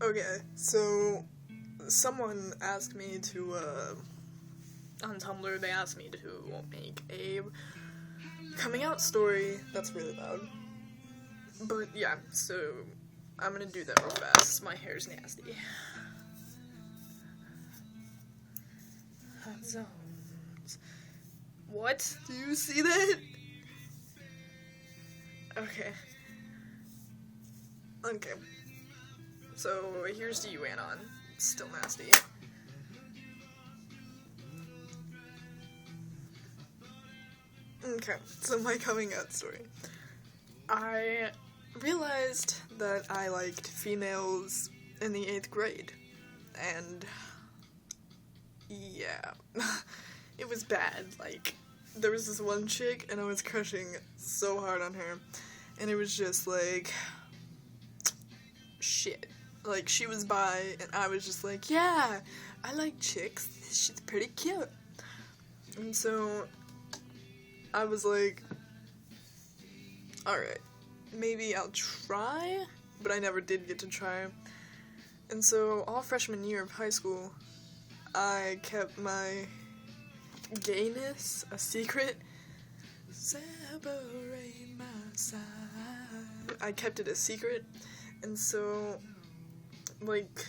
Okay, so someone asked me to, on Tumblr, they asked me to make a coming out story. That's really loud. But yeah, so I'm gonna do that real fast. My hair's nasty. Hot zones. What? Do you see that? Okay. Okay. So here's to you, Anon. Still nasty. Okay, so my coming out story. I realized that I liked females in the 8th grade. And yeah, it was bad. Like, there was this one chick and I was crushing so hard on her. And it was just like, shit. Like, she was bi and I was just like, yeah, I like chicks. She's pretty cute. And so I was like, alright, maybe I'll try, but I never did get to try. And so all freshman year of high school, I kept my gayness a secret. Separate my side. I kept it a secret, and so, like,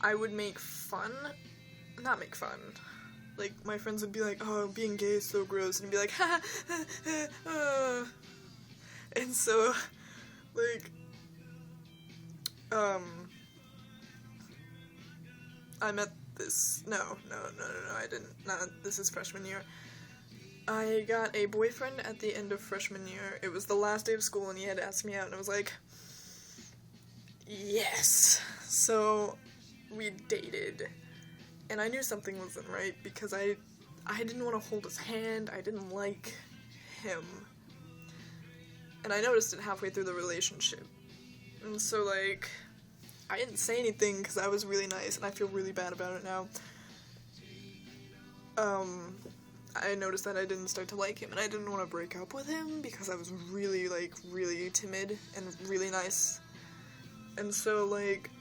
I would not make fun. Like, my friends would be like, oh, being gay is so gross, and I'd be like, ha ha ha ha. And so, like, I met this, no, I didn't, this is freshman year. I got a boyfriend at the end of freshman year. It was the last day of school, and he had asked me out, and I was like, yes. So, we dated. And I knew something wasn't right because I didn't want to hold his hand. I didn't like him. And I noticed it halfway through the relationship. And so, like, I didn't say anything because I was really nice and I feel really bad about it now. I noticed that I didn't start to like him and I didn't want to break up with him because I was really, like, really timid and really nice. And so, like,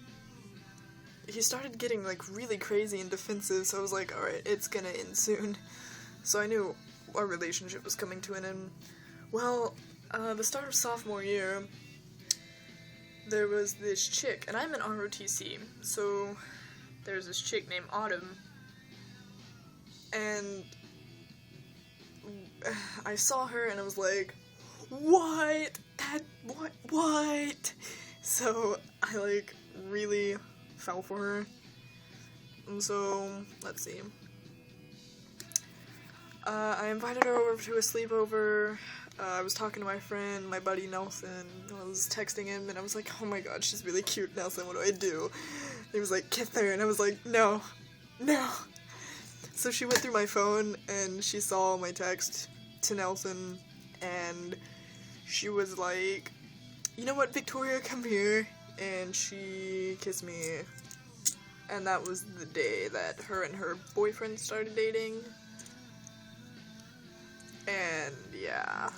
he started getting, like, really crazy and defensive, so I was like, alright, it's gonna end soon. So I knew our relationship was coming to an end. Well, the start of sophomore year, there was this chick, and I'm in ROTC, so there's this chick named Autumn, and I saw her, and I was like, what? What? So I, like, really fell for her. And so, let's see. I invited her over to a sleepover. I was talking to my friend, my buddy Nelson. I was texting him, and I was like, oh my god, she's really cute, Nelson, what do I do? And he was like, kiss her, and I was like, no. So she went through my phone, and she saw my text to Nelson, and she was like, you know what, Victoria, come here. And she kissed me, and that was the day that her and her boyfriend started dating. And yeah,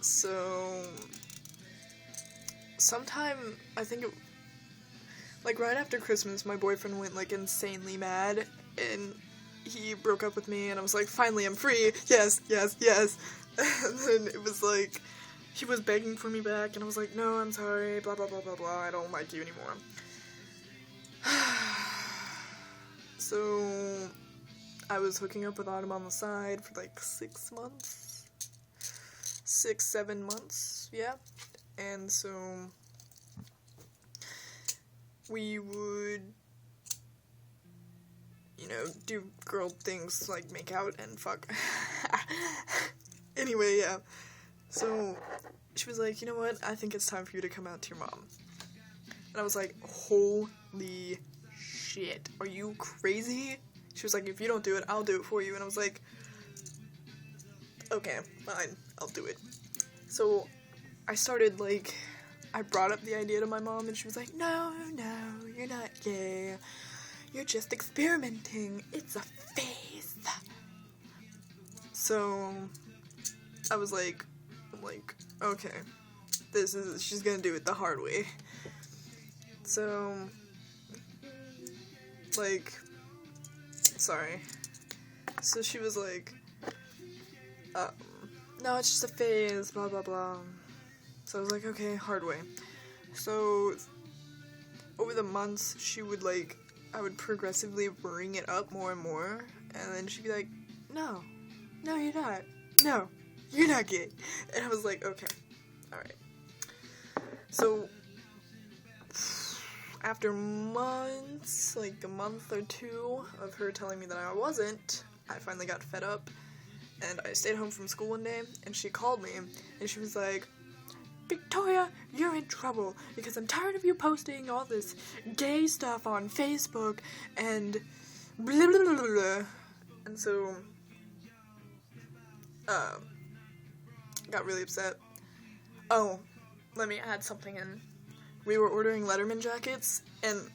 so sometime, I think it, like, right after Christmas, my boyfriend went, like, insanely mad, and he broke up with me, and I was like, finally, I'm free, yes, and then it was like, he was begging for me back, and I was like, no, I'm sorry, blah, blah, blah, blah, blah, I don't like you anymore. So, I was hooking up with Autumn on the side for, like, 6 months? 6-7 months, yeah. And so, we would, you know, do girl things, like, make out and fuck. Anyway, yeah. So, she was like, you know what, I think it's time for you to come out to your mom. And I was like, holy shit, are you crazy? She was like, if you don't do it, I'll do it for you. And I was like, okay, fine, I'll do it. So, I started, like, I brought up the idea to my mom, and she was like, no, you're not gay. You're just experimenting. It's a phase. So, I was like, okay. she's gonna do it the hard way. So, like, sorry. So she was like, no, it's just a phase, blah, blah, blah. So I was like, okay, hard way. So, over the months, she would, like, I would progressively bring it up more and more, and then she'd be like, no, you're not. No, you're not gay. And I was like, okay, alright. So, after months, like a month or two of her telling me that I wasn't, I finally got fed up, and I stayed home from school one day, and she called me, and she was like, Victoria, you're in trouble, because I'm tired of you posting all this gay stuff on Facebook, and blah, blah, blah, blah. And so, got really upset. Oh, let me add something in. We were ordering Letterman jackets, and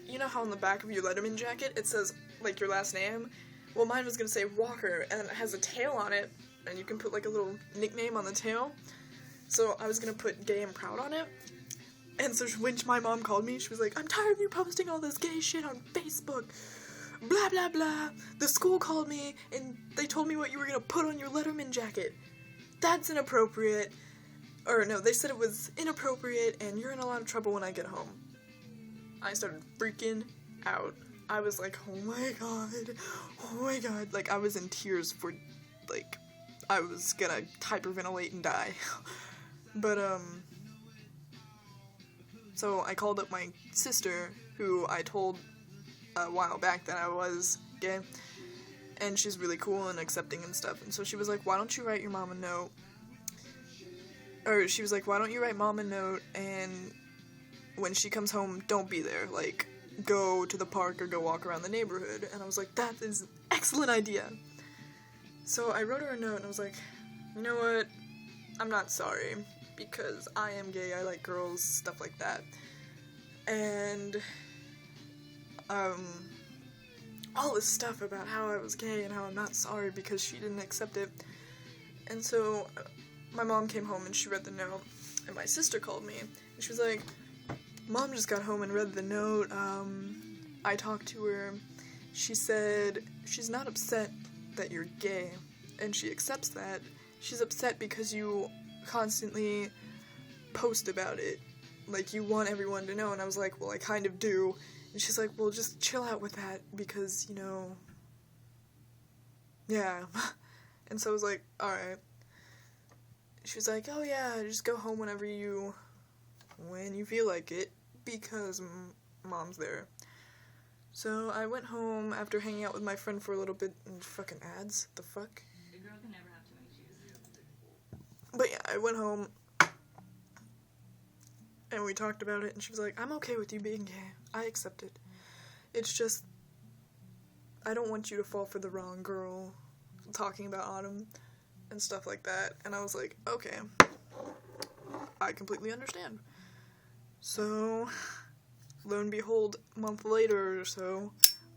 you know how on the back of your Letterman jacket it says, like, your last name? Well, mine was gonna say Walker, and it has a tail on it, and you can put, like, a little nickname on the tail. So I was gonna put gay and proud on it. And so when my mom called me, she was like, I'm tired of you posting all this gay shit on Facebook. Blah, blah, blah. The school called me, and they told me what you were gonna put on your Letterman jacket. That's inappropriate. Or no, they said it was inappropriate, and you're in a lot of trouble when I get home. I started freaking out. I was like, oh my god. Like, I was in tears for, like, I was gonna hyperventilate and die. But, so I called up my sister, who I told a while back that I was gay, and she's really cool and accepting and stuff, and so she was like, why don't you write your mom a note? Or she was like, why don't you write mom a note, and when she comes home, don't be there, like, go to the park or go walk around the neighborhood. And I was like, that is an excellent idea. So I wrote her a note, and I was like, you know what, I'm not sorry, because I am gay, I like girls, stuff like that. And, all this stuff about how I was gay and how I'm not sorry because she didn't accept it. And so, my mom came home and she read the note, and my sister called me, and she was like, Mom just got home and read the note, I talked to her, she said she's not upset that you're gay, and she accepts that. She's upset because you constantly post about it, like, you want everyone to know. And I was like, well, I kind of do. And she's like, well, just chill out with that, because, you know, yeah. And so I was like, alright. She was like, oh yeah, just go home when you feel like it, because mom's there. So I went home after hanging out with my friend for a little bit, and fucking ads, the fuck? A girl can never have too many shoes. But yeah, I went home, and we talked about it, and she was like, I'm okay with you being gay. I accept it. It's just, I don't want you to fall for the wrong girl, talking about Autumn, and stuff like that. And I was like, okay, I completely understand. So, lo and behold, a month later or so,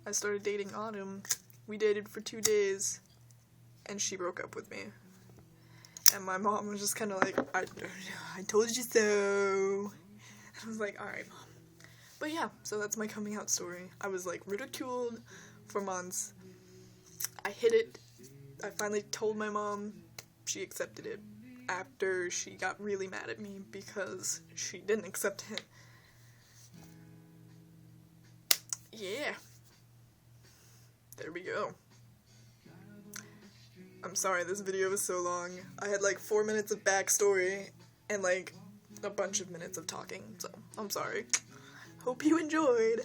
I started dating Autumn. We dated for 2 days, and she broke up with me. And my mom was just kind of like, I told you so. And I was like, alright, Mom. But yeah, so that's my coming out story. I was, like, ridiculed for months. I hid it. I finally told my mom. She accepted it after she got really mad at me because she didn't accept it. Yeah. There we go. I'm sorry this video was so long. I had like 4 minutes of backstory and like a bunch of minutes of talking, so I'm sorry. Hope you enjoyed.